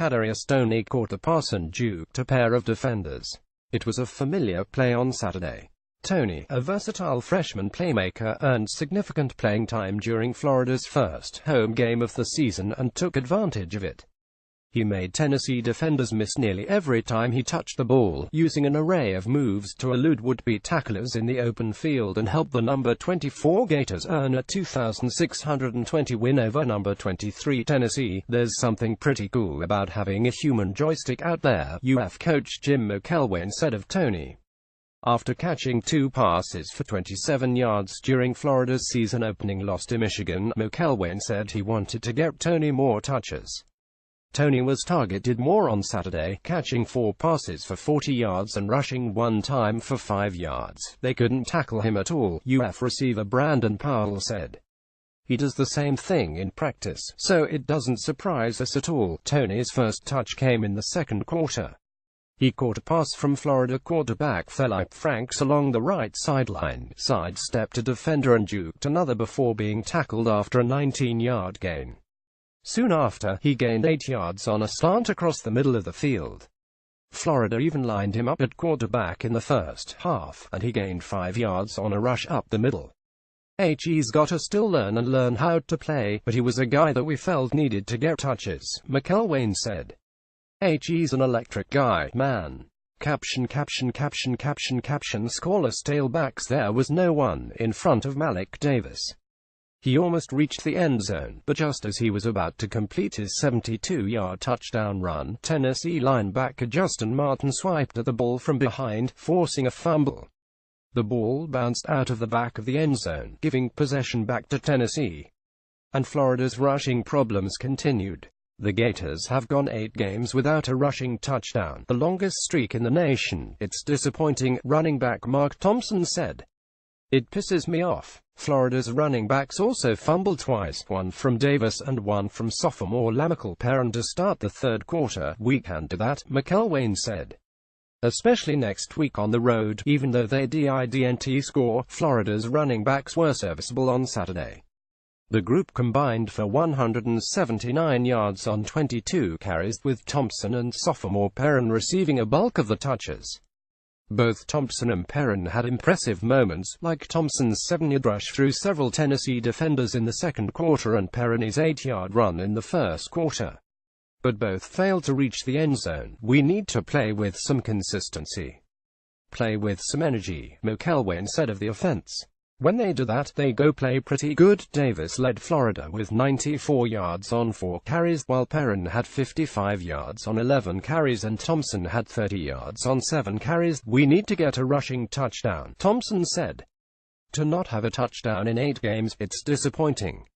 Kadarius Toney caught a pass and juked a pair of defenders. It was a familiar play on Saturday. Toney, a versatile freshman playmaker, earned significant playing time during Florida's first home game of the season and took advantage of it. He made Tennessee defenders miss nearly every time he touched the ball, using an array of moves to elude would-be tacklers in the open field and help the number 24 Gators earn a 2,620 win over number 23 Tennessee. There's something pretty cool about having a human joystick out there, UF coach Jim McElwain said of Toney. After catching 2 passes for 27 yards during Florida's season-opening loss to Michigan, McElwain said he wanted to get Toney more touches. Toney was targeted more on Saturday, catching 4 passes for 40 yards and rushing 1 time for 5 yards. They couldn't tackle him at all, UF receiver Brandon Powell said. He does the same thing in practice, so it doesn't surprise us at all. Toney's first touch came in the second quarter. He caught a pass from Florida quarterback Philip Franks along the right sideline, sidestepped a defender and juked another before being tackled after a 19-yard gain. Soon after, he gained 8 yards on a slant across the middle of the field. Florida even lined him up at quarterback in the first half, and he gained 5 yards on a rush up the middle. He's gotta still learn how to play, but he was a guy that we felt needed to get touches, McElwain said. He's an electric guy, man. Caption scoreless tailbacks. There was no one in front of Malik Davis. He almost reached the end zone, but just as he was about to complete his 72-yard touchdown run, Tennessee linebacker Justin Martin swiped at the ball from behind, forcing a fumble. The ball bounced out of the back of the end zone, giving possession back to Tennessee. And Florida's rushing problems continued. The Gators have gone 8 games without a rushing touchdown, the longest streak in the nation. It's disappointing, running back Mark Thompson said. It pisses me off. Florida's running backs also fumbled twice, one from Davis and one from sophomore Lamical Perrin to start the third quarter. We can do that, McElwain said. Especially next week on the road. Even though they didn't score, Florida's running backs were serviceable on Saturday. The group combined for 179 yards on 22 carries, with Thompson and sophomore Perrin receiving a bulk of the touches. Both Thompson and Perrin had impressive moments, like Thompson's 7-yard rush through several Tennessee defenders in the second quarter and Perrin's 8-yard run in the first quarter. But both failed to reach the end zone. We need to play with some consistency. Play with some energy, McElwain said of the offense. When they do that, they go play pretty good. Davis led Florida with 94 yards on 4 carries, while Perrin had 55 yards on 11 carries and Thompson had 30 yards on 7 carries. We need to get a rushing touchdown, Thompson said. To not have a touchdown in 8 games, it's disappointing.